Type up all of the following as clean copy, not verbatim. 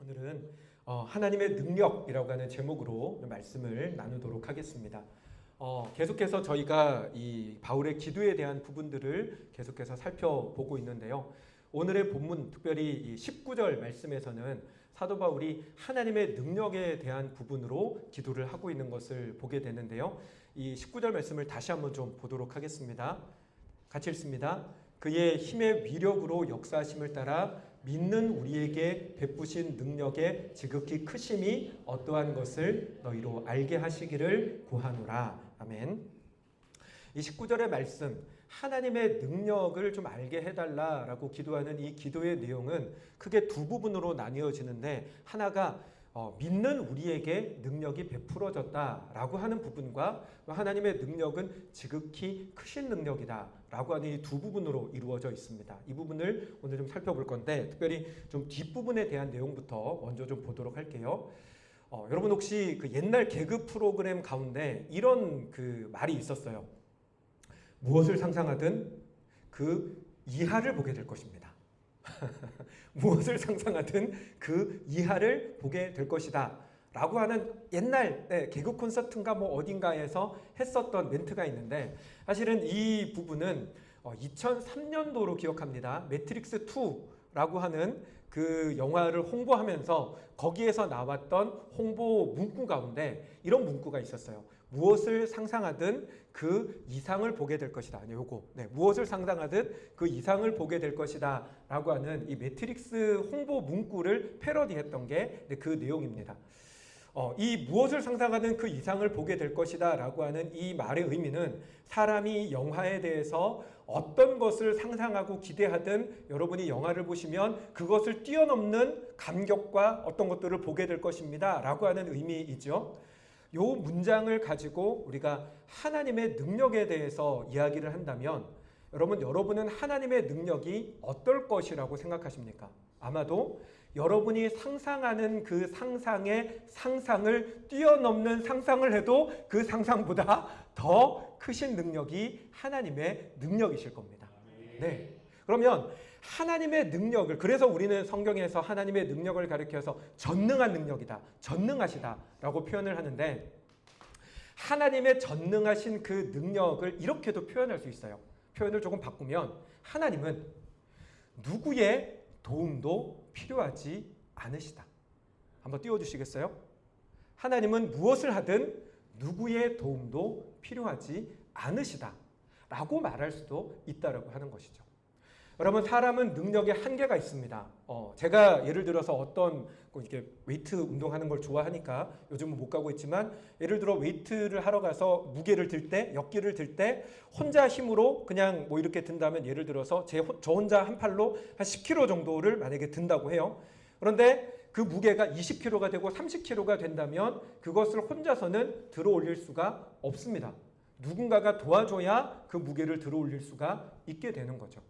오늘은 하나님의 능력이라고 하는 제목으로 말씀을 나누도록 하겠습니다. 계속해서 저희가 이 바울의 기도에 대한 부분들을 계속해서 살펴보고 있는데요. 오늘의 본문, 특별히 이 19절 말씀에서는 사도 바울이 하나님의 능력에 대한 부분으로 기도를 하고 있는 것을 보게 되는데요. 이 19절 말씀을 다시 한번 좀 보도록 하겠습니다. 같이 읽습니다. 그의 힘의 위력으로 역사하심을 따라 믿는 우리에게 베푸신 능력의 지극히 크심이 어떠한 것을 너희로 알게 하시기를 구하노라. 아멘. 이 19절의 말씀, 하나님의 능력을 좀 알게 해달라라고 기도하는 이 기도의 내용은 크게 두 부분으로 나뉘어지는데, 하나가 믿는 우리에게 능력이 베풀어졌다라고 하는 부분과 하나님의 능력은 지극히 크신 능력이다라고 하는 이 두 부분으로 이루어져 있습니다. 이 부분을 오늘 좀 살펴볼 건데, 특별히 좀 뒷부분에 대한 내용부터 먼저 좀 보도록 할게요. 여러분 혹시 그 옛날 개그 프로그램 가운데 이런 그 말이 있었어요. 무엇을 상상하든 그 이하를 보게 될 것입니다. 무엇을 상상하든 그 이하를 보게 될 것이다 라고 하는 옛날 개그 콘서트인가 뭐 어딘가에서 했었던 멘트가 있는데, 사실은 이 부분은 2003년도로 기억합니다. 매트릭스 2라고 하는 그 영화를 홍보하면서 거기에서 나왔던 홍보 문구 가운데 이런 문구가 있었어요. 무엇을 상상하든 그 이상을 보게 될 것이다. 아니, 요거. 무엇을 상상하든 그 이상을 보게 될 것이다. 라고 하는 이 매트릭스 홍보 문구를 패러디했던 게 그 내용입니다. 이 무엇을 상상하든 그 이상을 보게 될 것이다 라고 하는 이 말의 의미는, 사람이 영화에 대해서 어떤 것을 상상하고 기대하든 여러분이 영화를 보시면 그것을 뛰어넘는 감격과 어떤 것들을 보게 될 것입니다 라고 하는 의미이죠. 이 문장을 가지고 우리가 하나님의 능력에 대해서 이야기를 한다면, 여러분은 하나님의 능력이 어떨 것이라고 생각하십니까? 아마도 여러분이 상상하는 그 상상의 상상을 뛰어넘는 상상을 해도 그 상상보다 더 크신 능력이 하나님의 능력이실 겁니다. 네. 그러면 하나님의 능력을, 그래서 우리는 성경에서 하나님의 능력을 가리켜서 전능한 능력이다, 전능하시다 라고 표현을 하는데, 하나님의 전능하신 그 능력을 이렇게도 표현할 수 있어요. 표현을 조금 바꾸면, 하나님은 누구의 도움도 필요하지 않으시다. 한번 띄워주시겠어요? 하나님은 무엇을 하든 누구의 도움도 필요하지 않으시다 라고 말할 수도 있다라고 하는 것이죠. 여러분, 사람은 능력에 한계가 있습니다. 제가 예를 들어서 어떤 이렇게 웨이트 운동하는 걸 좋아하니까 요즘은 못 가고 있지만, 예를 들어 웨이트를 하러 가서 무게를 들 때, 역기를 들 때 혼자 힘으로 그냥 뭐 이렇게 든다면, 예를 들어서 저 혼자 한 팔로 한 10kg 정도를 만약에 든다고 해요. 그런데 그 무게가 20kg가 되고 30kg가 된다면 그것을 혼자서는 들어 올릴 수가 없습니다. 누군가가 도와줘야 그 무게를 들어 올릴 수가 있게 되는 거죠.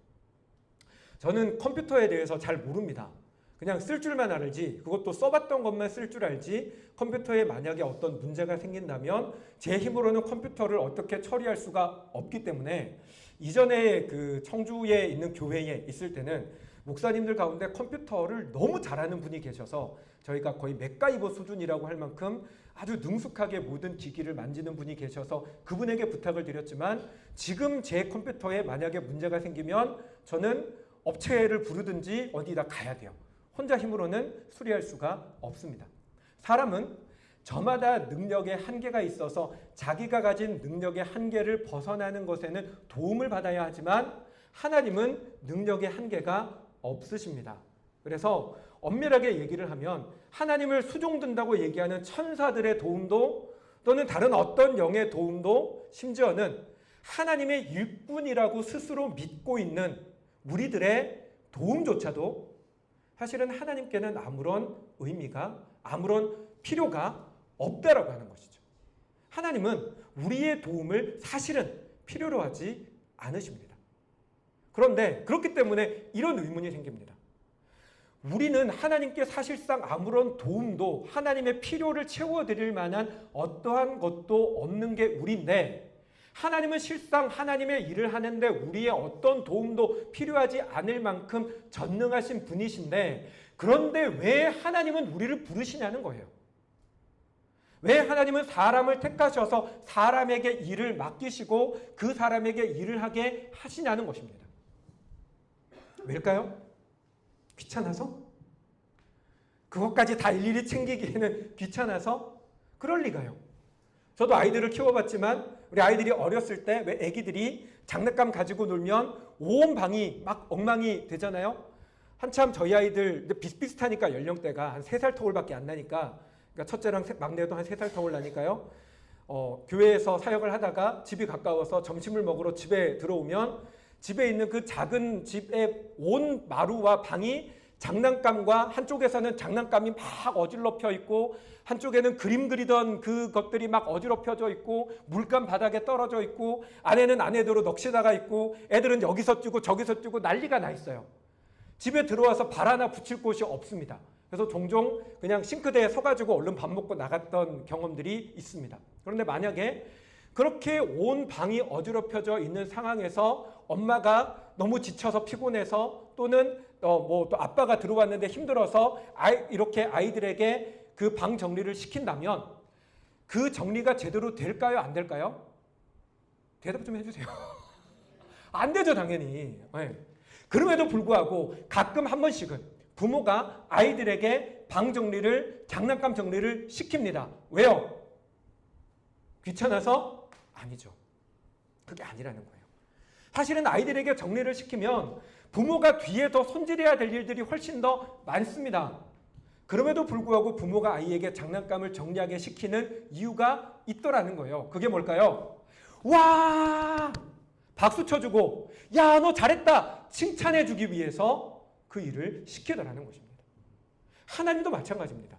저는 컴퓨터에 대해서 잘 모릅니다. 그냥 쓸 줄만 알지, 그것도 써봤던 것만 쓸 줄 알지, 컴퓨터에 만약에 어떤 문제가 생긴다면 제 힘으로는 컴퓨터를 어떻게 처리할 수가 없기 때문에, 이전에 그 청주에 있는 교회에 있을 때는 목사님들 가운데 컴퓨터를 너무 잘하는 분이 계셔서 저희가 거의 맥가이버 수준이라고 할 만큼 아주 능숙하게 모든 기기를 만지는 분이 계셔서 그분에게 부탁을 드렸지만, 지금 제 컴퓨터에 만약에 문제가 생기면 저는 업체를 부르든지 어디다 가야 돼요. 혼자 힘으로는 수리할 수가 없습니다. 사람은 저마다 능력의 한계가 있어서 자기가 가진 능력의 한계를 벗어나는 것에는 도움을 받아야 하지만, 하나님은 능력의 한계가 없으십니다. 그래서 엄밀하게 얘기를 하면, 하나님을 수종든다고 얘기하는 천사들의 도움도, 또는 다른 어떤 영의 도움도, 심지어는 하나님의 일꾼이라고 스스로 믿고 있는 우리들의 도움조차도 사실은 하나님께는 아무런 의미가, 아무런 필요가 없다라고 하는 것이죠. 하나님은 우리의 도움을 사실은 필요로 하지 않으십니다. 그런데 그렇기 때문에 이런 의문이 생깁니다. 우리는 하나님께 사실상 아무런 도움도, 하나님의 필요를 채워드릴 만한 어떠한 것도 없는 게 우리인데, 하나님은 실상 하나님의 일을 하는데 우리의 어떤 도움도 필요하지 않을 만큼 전능하신 분이신데, 그런데 왜 하나님은 우리를 부르시냐는 거예요. 왜 하나님은 사람을 택하셔서 사람에게 일을 맡기시고 그 사람에게 일을 하게 하시냐는 것입니다. 왜일까요? 귀찮아서? 그것까지 다 일일이 챙기기에는 귀찮아서? 그럴 리가요. 저도 아이들을 키워봤지만 우리 아이들이 어렸을 때 왜 애기들이 장난감 가지고 놀면 온 방이 막 엉망이 되잖아요. 한참 저희 아이들 비슷비슷하니까 연령대가 한 3살 터울밖에 안 나니까, 그러니까 첫째랑 막내도 한 3살 터울 나니까요. 교회에서 사역을 하다가 집이 가까워서 점심을 먹으러 집에 들어오면 집에 있는 그 작은 집의 온 마루와 방이 장난감과, 한쪽에서는 장난감이 막 어질러펴 있고 한쪽에는 그림 그리던 그것들이 막 어지럽혀져 있고 물감 바닥에 떨어져 있고 안에는 안에대로 넋이 나가 있고 애들은 여기서 뛰고 저기서 뛰고 난리가 나 있어요. 집에 들어와서 발 하나 붙일 곳이 없습니다. 그래서 종종 그냥 싱크대에 서가지고 얼른 밥 먹고 나갔던 경험들이 있습니다. 그런데 만약에 그렇게 온 방이 어지럽혀져 있는 상황에서 엄마가 너무 지쳐서 피곤해서 또는 또 아빠가 들어왔는데 힘들어서 이렇게 아이들에게 그 방 정리를 시킨다면 그 정리가 제대로 될까요? 안 될까요? 대답 좀 해주세요. 안 되죠, 당연히. 네. 그럼에도 불구하고 가끔 한 번씩은 부모가 아이들에게 방 정리를, 장난감 정리를 시킵니다. 왜요? 귀찮아서? 아니죠. 그게 아니라는 거예요. 사실은 아이들에게 정리를 시키면 부모가 뒤에 더 손질해야 될 일들이 훨씬 더 많습니다. 그럼에도 불구하고 부모가 아이에게 장난감을 정리하게 시키는 이유가 있더라는 거예요. 그게 뭘까요? 와! 박수 쳐주고, 야, 너 잘했다! 칭찬해주기 위해서 그 일을 시키더라는 것입니다. 하나님도 마찬가지입니다.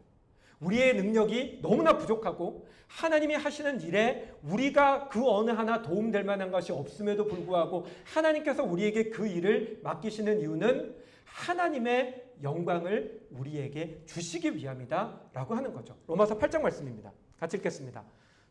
우리의 능력이 너무나 부족하고 하나님이 하시는 일에 우리가 그 어느 하나 도움될 만한 것이 없음에도 불구하고 하나님께서 우리에게 그 일을 맡기시는 이유는 하나님의 영광을 우리에게 주시기 위함이다 라고 하는 거죠. 로마서 8장 말씀입니다. 같이 읽겠습니다.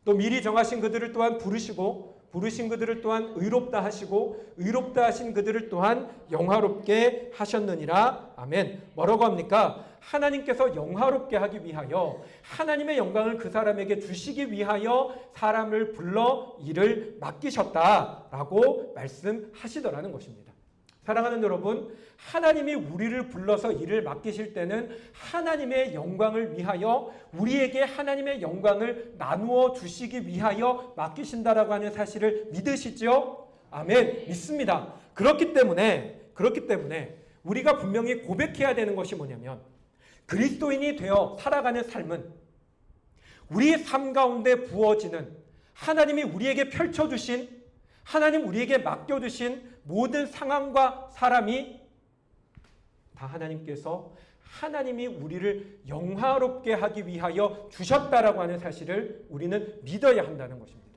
또 미리 정하신 그들을 또한 부르시고 부르신 그들을 또한 의롭다 하시고 의롭다 하신 그들을 또한 영화롭게 하셨느니라. 아멘. 뭐라고 합니까? 하나님께서 영화롭게 하기 위하여 하나님의 영광을 그 사람에게 주시기 위하여 사람을 불러 일을 맡기셨다라고 말씀하시더라는 것입니다. 사랑하는 여러분, 하나님이 우리를 불러서 일을 맡기실 때는 하나님의 영광을 위하여 우리에게 하나님의 영광을 나누어 주시기 위하여 맡기신다라고 하는 사실을 믿으시죠? 아멘. 믿습니다. 그렇기 때문에 우리가 분명히 고백해야 되는 것이 뭐냐면 그리스도인이 되어 살아가는 삶은 우리 삶 가운데 부어지는 하나님이 우리에게 펼쳐주신, 하나님 우리에게 맡겨주신 모든 상황과 사람이 다 하나님이 우리를 영화롭게 하기 위하여 주셨다라고 하는 사실을 우리는 믿어야 한다는 것입니다.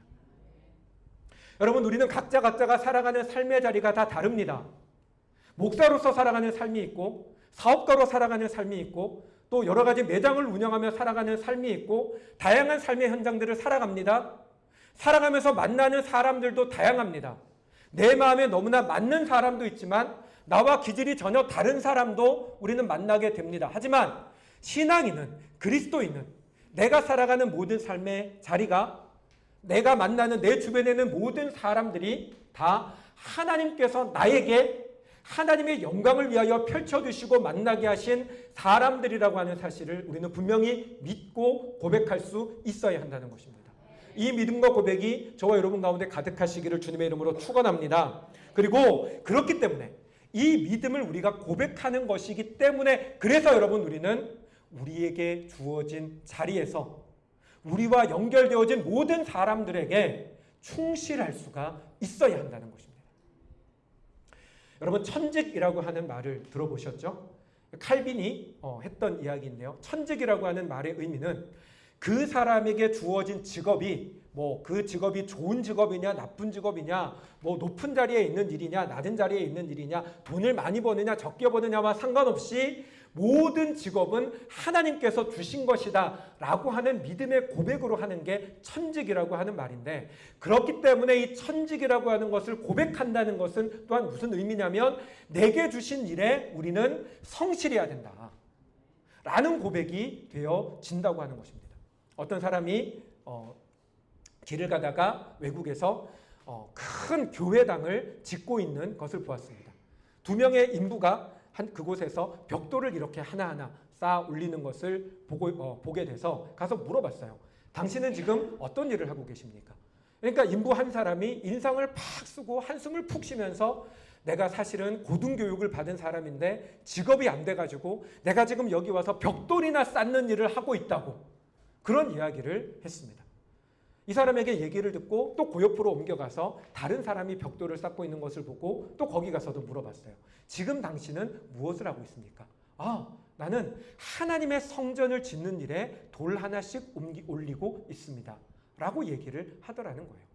여러분, 우리는 각자가 살아가는 삶의 자리가 다 다릅니다. 목사로서 살아가는 삶이 있고 사업가로 살아가는 삶이 있고 또 여러 가지 매장을 운영하며 살아가는 삶이 있고 다양한 삶의 현장들을 살아갑니다. 살아가면서 만나는 사람들도 다양합니다. 내 마음에 너무나 맞는 사람도 있지만 나와 기질이 전혀 다른 사람도 우리는 만나게 됩니다. 하지만 신앙인은, 그리스도인은 내가 살아가는 모든 삶의 자리가, 내가 만나는 내 주변에 있는 모든 사람들이 다 하나님께서 나에게 하나님의 영광을 위하여 펼쳐주시고 만나게 하신 사람들이라고 하는 사실을 우리는 분명히 믿고 고백할 수 있어야 한다는 것입니다. 이 믿음과 고백이 저와 여러분 가운데 가득하시기를 주님의 이름으로 축원합니다. 그리고 그렇기 때문에 이 믿음을 우리가 고백하는 것이기 때문에 그래서 여러분 우리는 우리에게 주어진 자리에서 우리와 연결되어진 모든 사람들에게 충실할 수가 있어야 한다는 것입니다. 여러분, 천직이라고 하는 말을 들어보셨죠? 칼빈이 했던 이야기인데요. 천직이라고 하는 말의 의미는 그 사람에게 주어진 직업이 그 직업이 좋은 직업이냐 나쁜 직업이냐 높은 자리에 있는 일이냐 낮은 자리에 있는 일이냐 돈을 많이 버느냐 적게 버느냐와 상관없이 모든 직업은 하나님께서 주신 것이다 라고 하는 믿음의 고백으로 하는 게 천직이라고 하는 말인데, 그렇기 때문에 이 천직이라고 하는 것을 고백한다는 것은 또한 무슨 의미냐면 내게 주신 일에 우리는 성실해야 된다. 라는 고백이 되어진다고 하는 것입니다. 어떤 사람이 길을 가다가 외국에서 큰 교회당을 짓고 있는 것을 보았습니다. 두 명의 인부가 그곳에서 벽돌을 이렇게 하나하나 쌓아 올리는 것을 보게 돼서 가서 물어봤어요. 당신은 지금 어떤 일을 하고 계십니까? 그러니까 인부 한 사람이 인상을 팍 쓰고 한숨을 푹 쉬면서 내가 사실은 고등교육을 받은 사람인데 직업이 안 돼가지고 내가 지금 여기 와서 벽돌이나 쌓는 일을 하고 있다고 그런 이야기를 했습니다. 이 사람에게 얘기를 듣고 또 그 옆으로 옮겨가서 다른 사람이 벽돌을 쌓고 있는 것을 보고 또 거기 가서도 물어봤어요. 지금 당신은 무엇을 하고 있습니까? 나는 하나님의 성전을 짓는 일에 돌 하나씩 올리고 있습니다. 라고 얘기를 하더라는 거예요.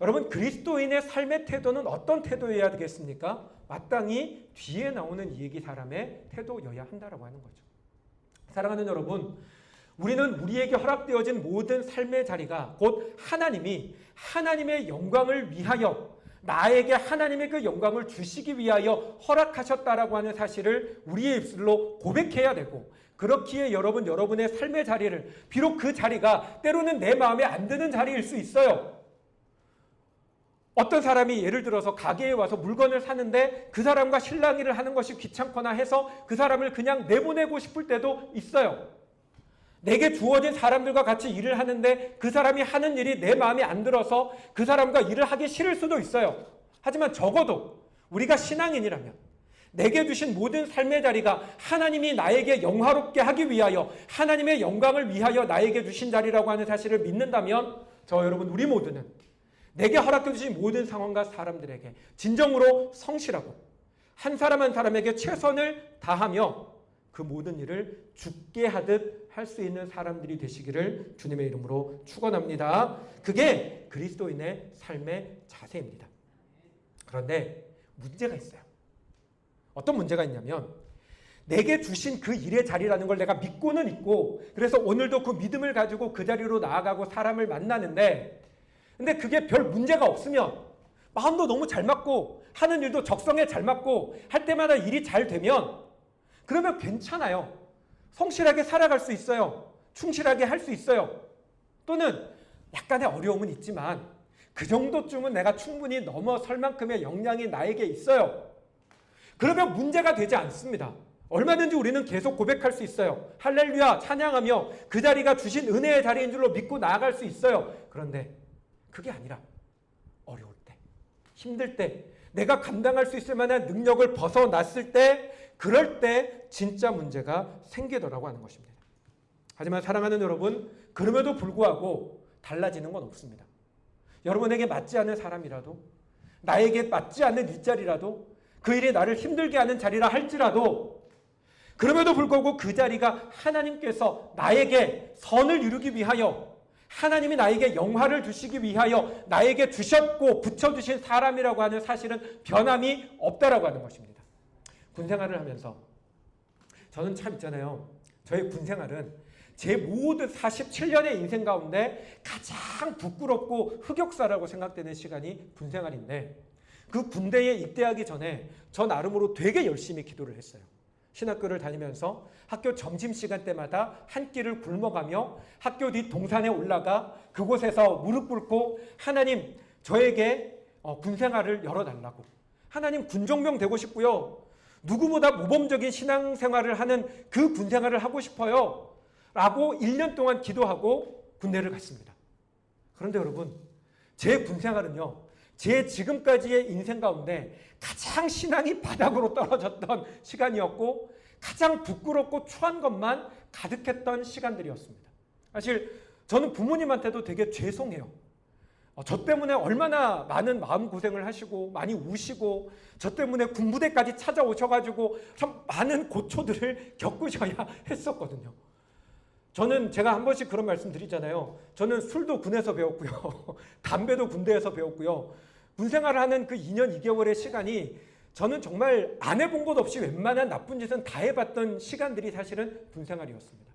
여러분, 그리스도인의 삶의 태도는 어떤 태도여야 되겠습니까? 마땅히 뒤에 나오는 이 얘기 사람의 태도여야 한다라고 하는 거죠. 사랑하는 여러분, 우리는 우리에게 허락되어진 모든 삶의 자리가 곧 하나님의 영광을 위하여 나에게 하나님의 그 영광을 주시기 위하여 허락하셨다라고 하는 사실을 우리의 입술로 고백해야 되고, 그렇기에 여러분의 삶의 자리를, 비록 그 자리가 때로는 내 마음에 안 드는 자리일 수 있어요. 어떤 사람이 예를 들어서 가게에 와서 물건을 사는데 그 사람과 실랑이를 하는 것이 귀찮거나 해서 그 사람을 그냥 내보내고 싶을 때도 있어요. 내게 주어진 사람들과 같이 일을 하는데 그 사람이 하는 일이 내 마음에 안 들어서 그 사람과 일을 하기 싫을 수도 있어요. 하지만 적어도 우리가 신앙인이라면 내게 주신 모든 삶의 자리가 하나님이 나에게 영화롭게 하기 위하여 하나님의 영광을 위하여 나에게 주신 자리라고 하는 사실을 믿는다면 여러분, 우리 모두는 내게 허락해 주신 모든 상황과 사람들에게 진정으로 성실하고 한 사람 한 사람에게 최선을 다하며 그 모든 일을 죽게 하듯 할 수 있는 사람들이 되시기를 주님의 이름으로 축원합니다. 그게 그리스도인의 삶의 자세입니다. 그런데 문제가 있어요. 어떤 문제가 있냐면 내게 주신 그 일의 자리라는 걸 내가 믿고는 있고, 그래서 오늘도 그 믿음을 가지고 그 자리로 나아가고 사람을 만나는데, 근데 그게 별 문제가 없으면, 마음도 너무 잘 맞고 하는 일도 적성에 잘 맞고 할 때마다 일이 잘 되면 그러면 괜찮아요. 성실하게 살아갈 수 있어요. 충실하게 할 수 있어요. 또는 약간의 어려움은 있지만 그 정도쯤은 내가 충분히 넘어설 만큼의 역량이 나에게 있어요. 그러면 문제가 되지 않습니다. 얼마든지 우리는 계속 고백할 수 있어요. 할렐루야 찬양하며 그 자리가 주신 은혜의 자리인 줄로 믿고 나아갈 수 있어요. 그런데 그게 아니라 어려울 때, 힘들 때, 내가 감당할 수 있을 만한 능력을 벗어났을 때, 그럴 때 진짜 문제가 생기더라고 하는 것입니다. 하지만 사랑하는 여러분, 그럼에도 불구하고 달라지는 건 없습니다. 여러분에게 맞지 않는 사람이라도, 나에게 맞지 않는 일자리라도, 그 일이 나를 힘들게 하는 자리라 할지라도, 그럼에도 불구하고 그 자리가 하나님께서 나에게 선을 이루기 위하여, 하나님이 나에게 영화를 주시기 위하여 나에게 주셨고 붙여주신 사람이라고 하는 사실은 변함이 없다라고 하는 것입니다. 군생활을 하면서 저는 참 있잖아요. 저의 군생활은 제 모든 47년의 인생 가운데 가장 부끄럽고 흑역사라고 생각되는 시간이 군생활인데, 그 군대에 입대하기 전에 저 나름으로 되게 열심히 기도를 했어요. 신학교를 다니면서 학교 점심시간 때마다 한 끼를 굶어가며 학교 뒤 동산에 올라가 그곳에서 무릎 꿇고 하나님, 저에게 군생활을 열어달라고, 하나님 군종병 되고 싶고요, 누구보다 모범적인 신앙생활을 하는 그 군생활을 하고 싶어요 라고 1년 동안 기도하고 군대를 갔습니다. 그런데 여러분, 제 군생활은요, 제 지금까지의 인생 가운데 가장 신앙이 바닥으로 떨어졌던 시간이었고 가장 부끄럽고 추한 것만 가득했던 시간들이었습니다. 사실 저는 부모님한테도 되게 죄송해요. 저 때문에 얼마나 많은 마음고생을 하시고 많이 우시고 저 때문에 군부대까지 찾아오셔가지고 참 많은 고초들을 겪으셔야 했었거든요. 저는 제가 한 번씩 그런 말씀 드리잖아요. 저는 술도 군에서 배웠고요. 담배도 군대에서 배웠고요. 군생활을 하는 그 2년 2개월의 시간이 저는 정말 안 해본 것 없이 웬만한 나쁜 짓은 다 해봤던 시간들이 사실은 군생활이었습니다.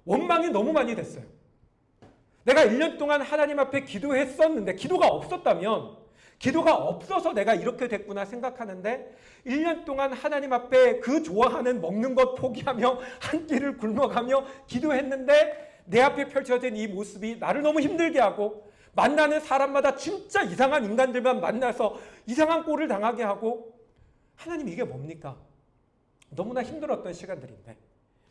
원망이 너무 많이 됐어요. 내가 1년 동안 하나님 앞에 기도했었는데, 기도가 없었다면 기도가 없어서 내가 이렇게 됐구나 생각하는데 1년 동안 하나님 앞에 그 좋아하는 먹는 것 포기하며 한 끼를 굶어가며 기도했는데 내 앞에 펼쳐진 이 모습이 나를 너무 힘들게 하고 만나는 사람마다 진짜 이상한 인간들만 만나서 이상한 꼴을 당하게 하고 하나님 이게 뭡니까? 너무나 힘들었던 시간들인데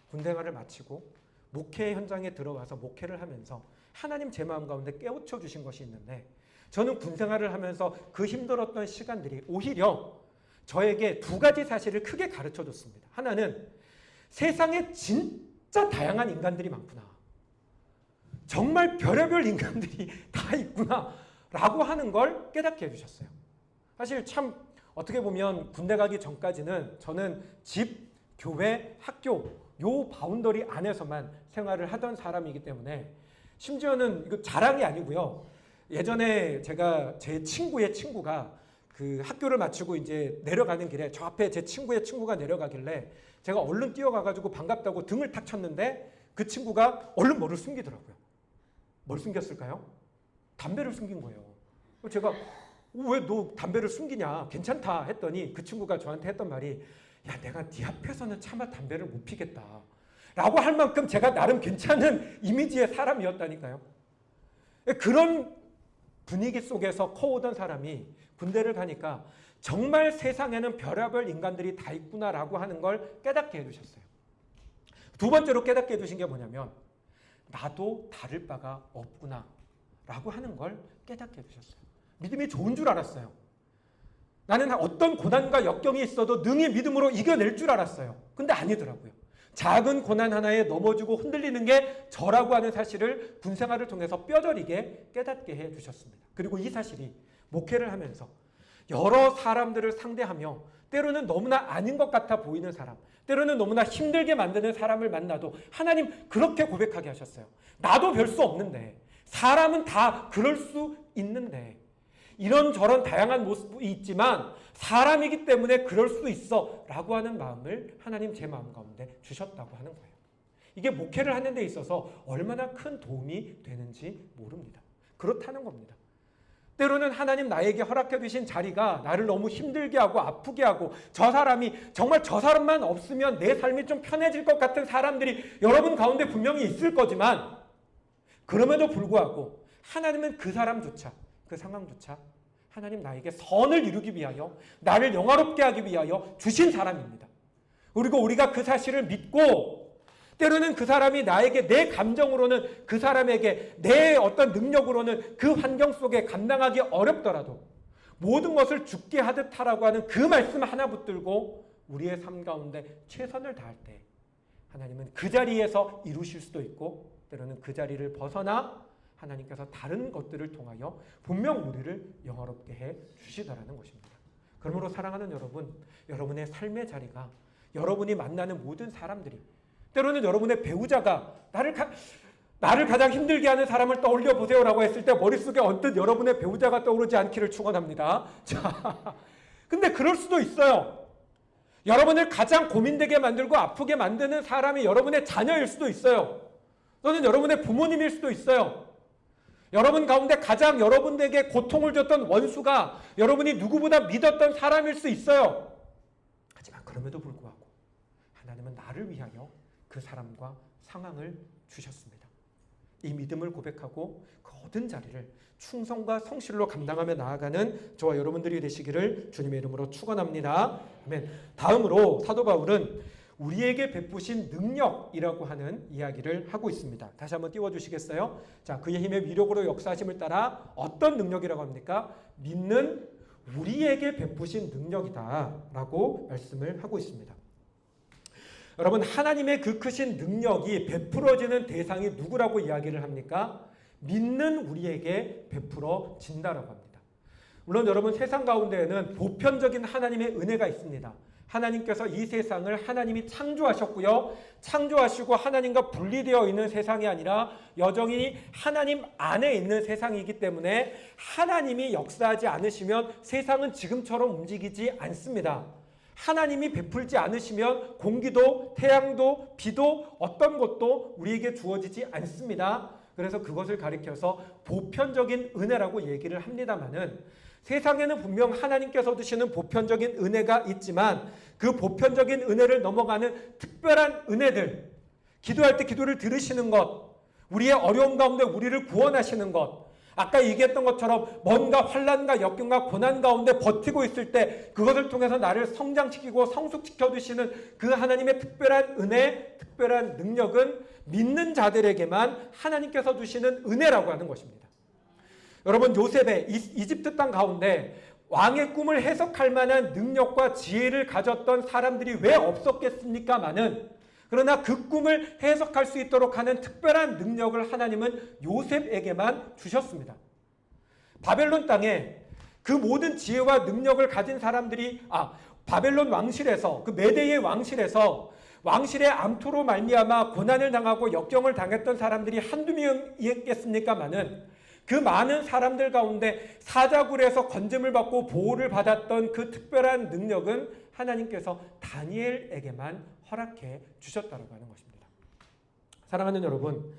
군생활을 마치고 목회 현장에 들어와서 목회를 하면서 하나님 제 마음 가운데 깨우쳐 주신 것이 있는데 저는 군생활을 하면서 그 힘들었던 시간들이 오히려 저에게 두 가지 사실을 크게 가르쳐 줬습니다. 하나는 세상에 진짜 다양한 인간들이 많구나. 정말 별의별 인간들이 다 있구나 라고 하는 걸 깨닫게 해주셨어요. 사실 참 어떻게 보면 군대 가기 전까지는 저는 집, 교회, 학교 요 바운더리 안에서만 생활을 하던 사람이기 때문에 심지어는 이거 자랑이 아니고요. 예전에 제가 제 친구의 친구가 그 학교를 마치고 이제 내려가는 길에 저 앞에 제 친구의 친구가 내려가길래 제가 얼른 뛰어가가지고 반갑다고 등을 탁 쳤는데 그 친구가 얼른 뭐를 숨기더라고요. 뭘 숨겼을까요? 담배를 숨긴 거예요. 제가 왜 너 담배를 숨기냐? 괜찮다 했더니 그 친구가 저한테 했던 말이 야 내가 네 앞에서는 차마 담배를 못 피겠다 라고 할 만큼 제가 나름 괜찮은 이미지의 사람이었다니까요. 그런 분위기 속에서 커오던 사람이 군대를 가니까 정말 세상에는 별의별 인간들이 다 있구나라고 하는 걸 깨닫게 해주셨어요. 두 번째로 깨닫게 해주신 게 뭐냐면 나도 다를 바가 없구나 라고 하는 걸 깨닫게 해주셨어요. 믿음이 좋은 줄 알았어요. 나는 어떤 고난과 역경이 있어도 능히 믿음으로 이겨낼 줄 알았어요. 근데 아니더라고요. 작은 고난 하나에 넘어지고 흔들리는 게 저라고 하는 사실을 군생활을 통해서 뼈저리게 깨닫게 해주셨습니다. 그리고 이 사실이 목회를 하면서 여러 사람들을 상대하며 때로는 너무나 아닌 것 같아 보이는 사람, 때로는 너무나 힘들게 만드는 사람을 만나도 하나님 그렇게 고백하게 하셨어요. 나도 별 수 없는데 사람은 다 그럴 수 있는데 이런저런 다양한 모습이 있지만 사람이기 때문에 그럴 수 있어 라고 하는 마음을 하나님 제 마음 가운데 주셨다고 하는 거예요. 이게 목회를 하는 데 있어서 얼마나 큰 도움이 되는지 모릅니다. 그렇다는 겁니다. 때로는 하나님 나에게 허락해 주신 자리가 나를 너무 힘들게 하고 아프게 하고 저 사람이 정말 저 사람만 없으면 내 삶이 좀 편해질 것 같은 사람들이 여러분 가운데 분명히 있을 거지만 그럼에도 불구하고 하나님은 그 사람조차 그 상황조차 하나님 나에게 선을 이루기 위하여 나를 영화롭게 하기 위하여 주신 사람입니다. 그리고 우리가 그 사실을 믿고 때로는 그 사람이 나에게 내 감정으로는 그 사람에게 내 어떤 능력으로는 그 환경 속에 감당하기 어렵더라도 모든 것을 죽게 하듯 하라고 하는 그 말씀 하나 붙들고 우리의 삶 가운데 최선을 다할 때 하나님은 그 자리에서 이루실 수도 있고 때로는 그 자리를 벗어나 하나님께서 다른 것들을 통하여 분명 우리를 영화롭게 해 주시더라는 것입니다. 그러므로 사랑하는 여러분, 여러분의 삶의 자리가 여러분이 만나는 모든 사람들이 때로는 여러분의 배우자가 나를 가장 힘들게 하는 사람을 떠올려 보세요라고 했을 때 머릿속에 언뜻 여러분의 배우자가 떠오르지 않기를 축원합니다. 자, 근데 그럴 수도 있어요. 여러분을 가장 고민되게 만들고 아프게 만드는 사람이 여러분의 자녀일 수도 있어요. 또는 여러분의 부모님일 수도 있어요. 여러분 가운데 가장 여러분에게 고통을 줬던 원수가 여러분이 누구보다 믿었던 사람일 수 있어요. 하지만 그럼에도 불구하고 하나님은 나를 위하여 그 사람과 상황을 주셨습니다. 이 믿음을 고백하고 그 얻은 자리를 충성과 성실로 감당하며 나아가는 저와 여러분들이 되시기를 주님의 이름으로 축원합니다. 아멘. 다음으로 사도 바울은 우리에게 베푸신 능력이라고 하는 이야기를 하고 있습니다. 다시 한번 띄워주시겠어요? 자, 그의 힘의 위력으로 역사하심을 따라 어떤 능력이라고 합니까? 믿는 우리에게 베푸신 능력이다라고 말씀을 하고 있습니다. 여러분, 하나님의 그 크신 능력이 베풀어지는 대상이 누구라고 이야기를 합니까? 믿는 우리에게 베풀어진다라고 합니다. 물론 여러분 세상 가운데에는 보편적인 하나님의 은혜가 있습니다. 하나님께서 이 세상을 하나님이 창조하셨고요. 창조하시고 하나님과 분리되어 있는 세상이 아니라 여전히 하나님 안에 있는 세상이기 때문에 하나님이 역사하지 않으시면 세상은 지금처럼 움직이지 않습니다. 하나님이 베풀지 않으시면 공기도 태양도 비도 어떤 것도 우리에게 주어지지 않습니다. 그래서 그것을 가리켜서 보편적인 은혜라고 얘기를 합니다마는 세상에는 분명 하나님께서 주시는 보편적인 은혜가 있지만 그 보편적인 은혜를 넘어가는 특별한 은혜들, 기도할 때 기도를 들으시는 것, 우리의 어려움 가운데 우리를 구원하시는 것, 아까 얘기했던 것처럼 뭔가 환난과 역경과 고난 가운데 버티고 있을 때 그것을 통해서 나를 성장시키고 성숙시켜 주시는 그 하나님의 특별한 은혜, 특별한 능력은 믿는 자들에게만 하나님께서 주시는 은혜라고 하는 것입니다. 여러분, 요셉의 이집트 땅 가운데 왕의 꿈을 해석할 만한 능력과 지혜를 가졌던 사람들이 왜 없었겠습니까마는, 그러나 그 꿈을 해석할 수 있도록 하는 특별한 능력을 하나님은 요셉에게만 주셨습니다. 바벨론 땅에 그 모든 지혜와 능력을 가진 사람들이 바벨론 왕실에서, 그 메대의 왕실에서 왕실의 암투로 말미암아 고난을 당하고 역경을 당했던 사람들이 한두 명이겠습니까마는 그 많은 사람들 가운데 사자굴에서 건짐을 받고 보호를 받았던 그 특별한 능력은 하나님께서 다니엘에게만 허락해 주셨다고 하는 것입니다. 사랑하는 여러분,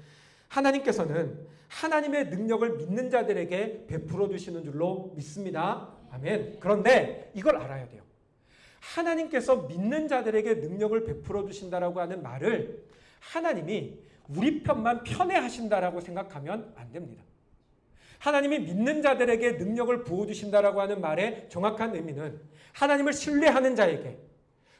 하나님께서는 하나님의 능력을 믿는 자들에게 베풀어 주시는 줄로 믿습니다. 아멘. 그런데 이걸 알아야 돼요. 하나님께서 믿는 자들에게 능력을 베풀어 주신다라고 하는 말을 하나님이 우리 편만 편애하신다라고 생각하면 안 됩니다. 하나님이 믿는 자들에게 능력을 부어주신다라고 하는 말의 정확한 의미는 하나님을 신뢰하는 자에게,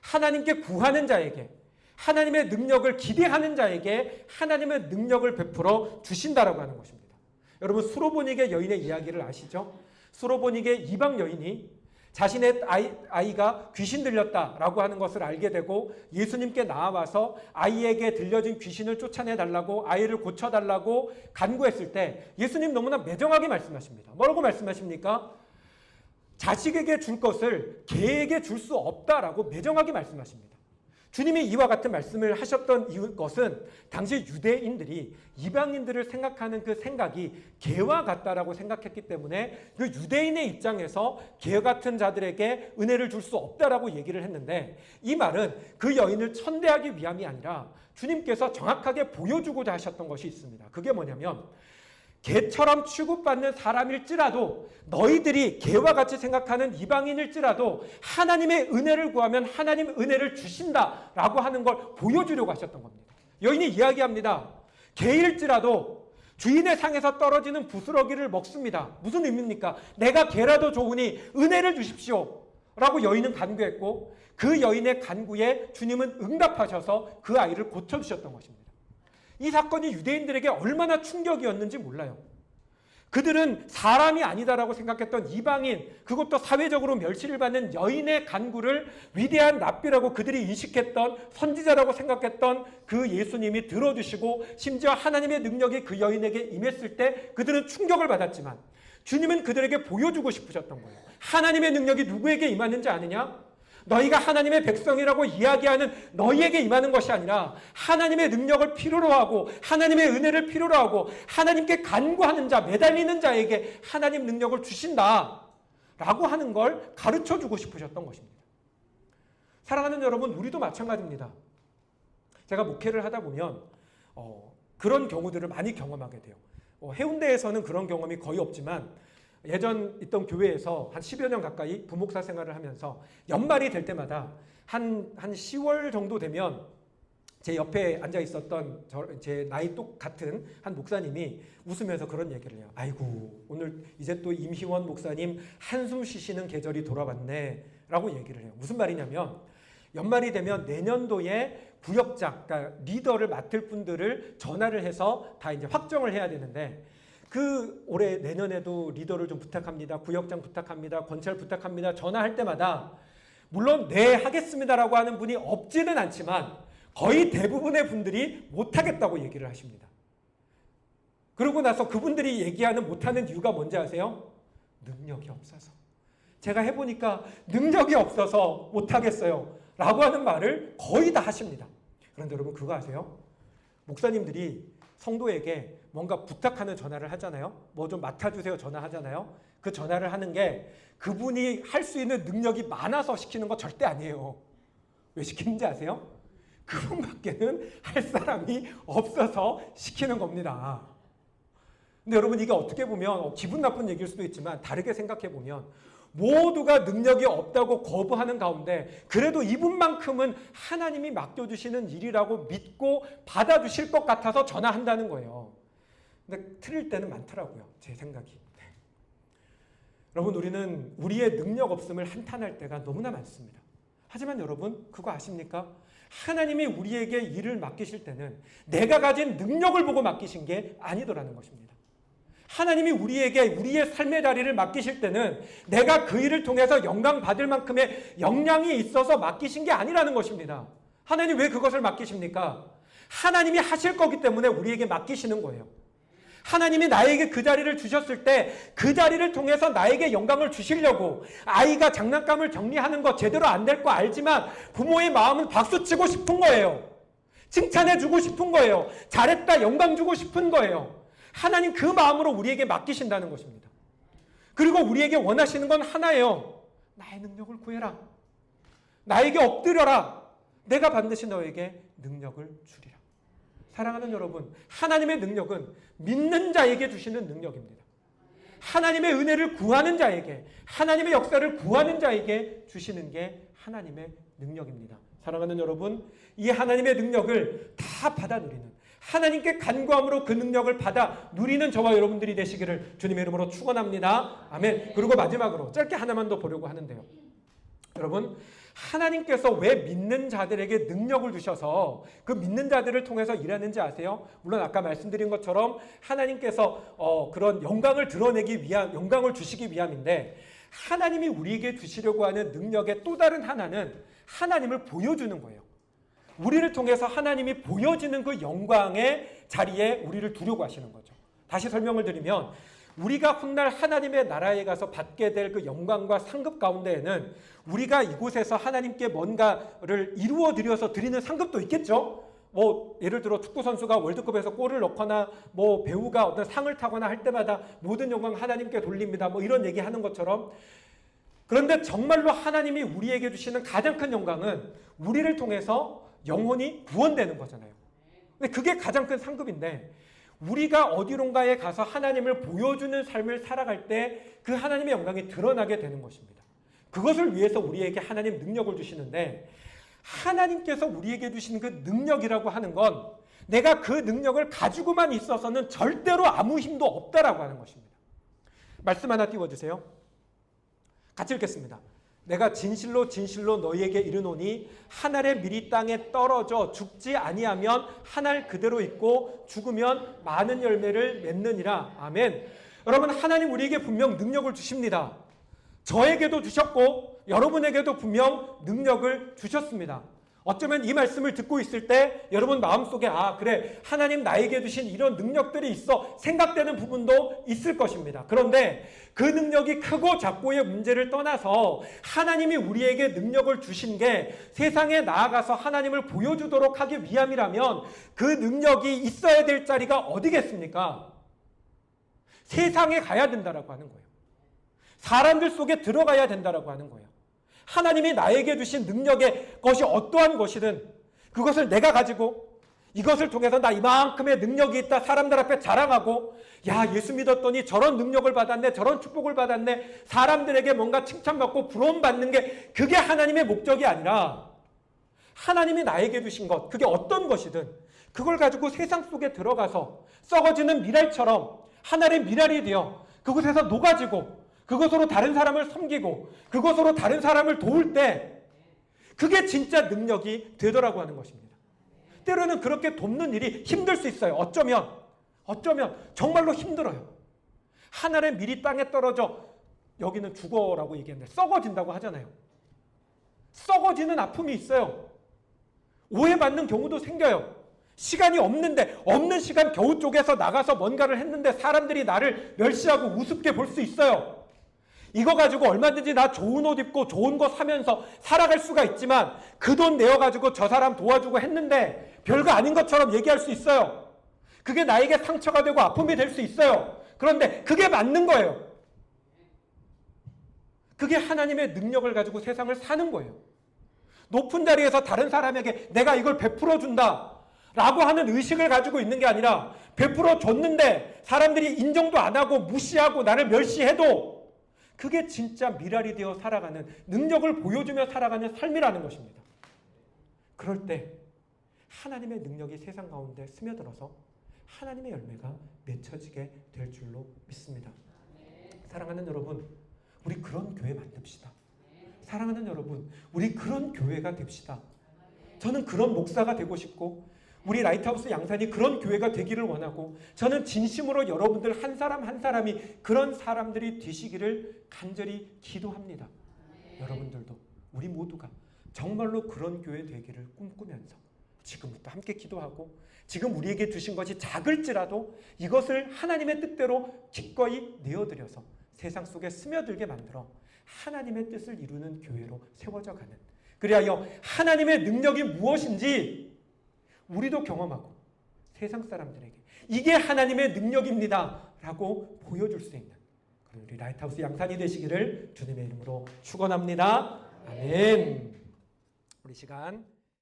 하나님께 구하는 자에게, 하나님의 능력을 기대하는 자에게 하나님의 능력을 베풀어 주신다라고 하는 것입니다. 여러분, 수로보니게 여인의 이야기를 아시죠? 수로보니게 이방 여인이 자신의 아이가 귀신 들렸다라고 하는 것을 알게 되고 예수님께 나와서 아이에게 들려진 귀신을 쫓아내달라고, 아이를 고쳐달라고 간구했을 때 예수님 너무나 매정하게 말씀하십니다. 뭐라고 말씀하십니까? 자식에게 줄 것을 개에게 줄 수 없다라고 매정하게 말씀하십니다. 주님이 이와 같은 말씀을 하셨던 것은 당시 유대인들이 이방인들을 생각하는 그 생각이 개와 같다라고 생각했기 때문에 그 유대인의 입장에서 개 같은 자들에게 은혜를 줄 수 없다라고 얘기를 했는데, 이 말은 그 여인을 천대하기 위함이 아니라 주님께서 정확하게 보여주고자 하셨던 것이 있습니다. 그게 뭐냐면, 개처럼 취급받는 사람일지라도, 너희들이 개와 같이 생각하는 이방인일지라도 하나님의 은혜를 구하면 하나님 은혜를 주신다라고 하는 걸 보여주려고 하셨던 겁니다. 여인이 이야기합니다. 개일지라도 주인의 상에서 떨어지는 부스러기를 먹습니다. 무슨 의미입니까? 내가 개라도 좋으니 은혜를 주십시오 라고 여인은 간구했고, 그 여인의 간구에 주님은 응답하셔서 그 아이를 고쳐주셨던 것입니다. 이 사건이 유대인들에게 얼마나 충격이었는지 몰라요. 그들은 사람이 아니다라고 생각했던 이방인, 그것도 사회적으로 멸시를 받는 여인의 간구를 위대한 랍비라고 그들이 인식했던, 선지자라고 생각했던 그 예수님이 들어주시고 심지어 하나님의 능력이 그 여인에게 임했을 때 그들은 충격을 받았지만 주님은 그들에게 보여주고 싶으셨던 거예요. 하나님의 능력이 누구에게 임하는지 아느냐? 너희가 하나님의 백성이라고 이야기하는 너희에게 임하는 것이 아니라 하나님의 능력을 필요로 하고 하나님의 은혜를 필요로 하고 하나님께 간구하는 자, 매달리는 자에게 하나님 능력을 주신다라고 하는 걸 가르쳐주고 싶으셨던 것입니다. 사랑하는 여러분, 우리도 마찬가지입니다. 제가 목회를 하다 보면 그런 경우들을 많이 경험하게 돼요. 해운대에서는 그런 경험이 거의 없지만 예전 있던 교회에서 한 10여 년 가까이 부목사 생활을 하면서 연말이 될 때마다 한 10월 정도 되면 제 옆에 앉아 있었던 제 나이 똑같은 한 목사님이 웃으면서 그런 얘기를 해요. 아이고, 오늘 이제 또 임희원 목사님 한숨 쉬시는 계절이 돌아왔네 라고 얘기를 해요. 무슨 말이냐면, 연말이 되면 내년도에 구역장, 그러니까 리더를 맡을 분들을 전화를 해서 다 이제 확정을 해야 되는데, 그 올해 내년에도 리더를 좀 부탁합니다. 구역장 부탁합니다. 권찰 부탁합니다. 전화할 때마다 물론 네 하겠습니다라고 하는 분이 없지는 않지만 거의 대부분의 분들이 못하겠다고 얘기를 하십니다. 그러고 나서 그분들이 얘기하는 못하는 이유가 뭔지 아세요? 능력이 없어서. 제가 해보니까 능력이 없어서 못하겠어요 라고 하는 말을 거의 다 하십니다. 그런데 여러분, 그거 아세요? 목사님들이 성도에게 뭔가 부탁하는 전화를 하잖아요. 뭐 좀 맡아주세요 전화하잖아요. 그 전화를 하는 게 그분이 할 수 있는 능력이 많아서 시키는 거 절대 아니에요. 왜 시키는지 아세요? 그분밖에는 할 사람이 없어서 시키는 겁니다. 근데 여러분 이게 어떻게 보면 기분 나쁜 얘기일 수도 있지만 다르게 생각해 보면 모두가 능력이 없다고 거부하는 가운데 그래도 이분만큼은 하나님이 맡겨주시는 일이라고 믿고 받아주실 것 같아서 전화한다는 거예요. 근데 틀릴 때는 많더라고요. 제 생각이. 네. 여러분 우리는 우리의 능력 없음을 한탄할 때가 너무나 많습니다. 하지만 여러분 그거 아십니까? 하나님이 우리에게 일을 맡기실 때는 내가 가진 능력을 보고 맡기신 게 아니더라는 것입니다. 하나님이 우리에게 우리의 삶의 자리를 맡기실 때는 내가 그 일을 통해서 영광 받을 만큼의 역량이 있어서 맡기신 게 아니라는 것입니다. 하나님 왜 그것을 맡기십니까? 하나님이 하실 거기 때문에 우리에게 맡기시는 거예요. 하나님이 나에게 그 자리를 주셨을 때 그 자리를 통해서 나에게 영광을 주시려고 아이가 장난감을 정리하는 거 제대로 안 될 거 알지만 부모의 마음은 박수치고 싶은 거예요. 칭찬해주고 싶은 거예요. 잘했다 영광 주고 싶은 거예요. 하나님 그 마음으로 우리에게 맡기신다는 것입니다. 그리고 우리에게 원하시는 건 하나예요. 나의 능력을 구해라. 나에게 엎드려라. 내가 반드시 너에게 능력을 주리라. 사랑하는 여러분, 하나님의 능력은 믿는 자에게 주시는 능력입니다. 하나님의 은혜를 구하는 자에게, 하나님의 역사를 구하는 자에게 주시는 게 하나님의 능력입니다. 사랑하는 여러분, 이 하나님의 능력을 다 받아 누리는, 하나님께 간구함으로 그 능력을 받아 누리는 저와 여러분들이 되시기를 주님의 이름으로 축원합니다. 아멘. 그리고 마지막으로 짧게 하나만 더 보려고 하는데요. 여러분, 하나님께서 왜 믿는 자들에게 능력을 주셔서 그 믿는 자들을 통해서 일하는지 아세요? 물론 아까 말씀드린 것처럼 하나님께서 그런 영광을 드러내기 위한, 영광을 주시기 위함인데, 하나님이 우리에게 주시려고 하는 능력의 또 다른 하나는 하나님을 보여주는 거예요. 우리를 통해서 하나님이 보여지는 그 영광의 자리에 우리를 두려고 하시는 거죠. 다시 설명을 드리면 우리가 훗날 하나님의 나라에 가서 받게 될 그 영광과 상급 가운데에는 우리가 이곳에서 하나님께 뭔가를 이루어 드려서 드리는 상급도 있겠죠. 뭐 예를 들어 축구 선수가 월드컵에서 골을 넣거나 뭐 배우가 어떤 상을 타거나 할 때마다 모든 영광 하나님께 돌립니다. 뭐 이런 얘기하는 것처럼. 그런데 정말로 하나님이 우리에게 주시는 가장 큰 영광은 우리를 통해서 영혼이 구원되는 거잖아요. 근데 그게 가장 큰 상급인데 우리가 어디론가에 가서 하나님을 보여주는 삶을 살아갈 때 그 하나님의 영광이 드러나게 되는 것입니다. 그것을 위해서 우리에게 하나님 능력을 주시는데 하나님께서 우리에게 주신 그 능력이라고 하는 건 내가 그 능력을 가지고만 있어서는 절대로 아무 힘도 없다라고 하는 것입니다. 말씀 하나 띄워주세요. 같이 읽겠습니다. 내가 진실로 진실로 너희에게 이르노니 한 알의 밀이 땅에 떨어져 죽지 아니하면 한 알 그대로 있고 죽으면 많은 열매를 맺느니라. 아멘. 여러분, 하나님 우리에게 분명 능력을 주십니다. 저에게도 주셨고 여러분에게도 분명 능력을 주셨습니다. 어쩌면 이 말씀을 듣고 있을 때 여러분 마음속에 그래 하나님 나에게 주신 이런 능력들이 있어 생각되는 부분도 있을 것입니다. 그런데 그 능력이 크고 작고의 문제를 떠나서 하나님이 우리에게 능력을 주신 게 세상에 나아가서 하나님을 보여주도록 하기 위함이라면 그 능력이 있어야 될 자리가 어디겠습니까? 세상에 가야 된다라고 하는 거예요. 사람들 속에 들어가야 된다라고 하는 거예요. 하나님이 나에게 주신 능력의 것이 어떠한 것이든 그것을 내가 가지고 이것을 통해서 나 이만큼의 능력이 있다 사람들 앞에 자랑하고 야 예수 믿었더니 저런 능력을 받았네 저런 축복을 받았네 사람들에게 뭔가 칭찬받고 부러움받는 게 그게 하나님의 목적이 아니라 하나님이 나에게 주신 것 그게 어떤 것이든 그걸 가지고 세상 속에 들어가서 썩어지는 미랄처럼 하나의 미랄이 되어 그곳에서 녹아지고 그것으로 다른 사람을 섬기고 그것으로 다른 사람을 도울 때 그게 진짜 능력이 되더라고 하는 것입니다. 때로는 그렇게 돕는 일이 힘들 수 있어요. 어쩌면 정말로 힘들어요. 한 알의 밀이 땅에 떨어져 여기는 죽어라고 얘기했는데 썩어진다고 하잖아요. 썩어지는 아픔이 있어요. 오해받는 경우도 생겨요. 시간이 없는 시간 겨우 쪼개서 나가서 뭔가를 했는데 사람들이 나를 멸시하고 우습게 볼 수 있어요. 이거 가지고 얼마든지 나 좋은 옷 입고 좋은 거 사면서 살아갈 수가 있지만 그 돈 내어가지고 저 사람 도와주고 했는데 별거 아닌 것처럼 얘기할 수 있어요. 그게 나에게 상처가 되고 아픔이 될 수 있어요. 그런데 그게 맞는 거예요. 그게 하나님의 능력을 가지고 세상을 사는 거예요. 높은 자리에서 다른 사람에게 내가 이걸 베풀어 준다 라고 하는 의식을 가지고 있는 게 아니라 베풀어 줬는데 사람들이 인정도 안 하고 무시하고 나를 멸시해도 그게 진짜 미랄이 되어 살아가는, 능력을 보여주며 살아가는 삶이라는 것입니다. 그럴 때 하나님의 능력이 세상 가운데 스며들어서 하나님의 열매가 맺혀지게 될 줄로 믿습니다. 사랑하는 여러분, 우리 그런 교회 만듭시다. 사랑하는 여러분, 우리 그런 교회가 됩시다. 저는 그런 목사가 되고 싶고 우리 라이트하우스 양산이 그런 교회가 되기를 원하고, 저는 진심으로 여러분들 한 사람 한 사람이 그런 사람들이 되시기를 간절히 기도합니다. 여러분들도, 우리 모두가 정말로 그런 교회 되기를 꿈꾸면서 지금부터 함께 기도하고, 지금 우리에게 주신 것이 작을지라도 이것을 하나님의 뜻대로 기꺼이 내어드려서 세상 속에 스며들게 만들어 하나님의 뜻을 이루는 교회로 세워져 가는, 그리하여 하나님의 능력이 무엇인지 우리도 경험하고 세상 사람들에게 이게 하나님의 능력입니다 라고 보여줄 수 있는 그런 우리 라이트하우스 양산이 되시기를 주님의 이름으로 축원합니다. 아멘. 우리 시간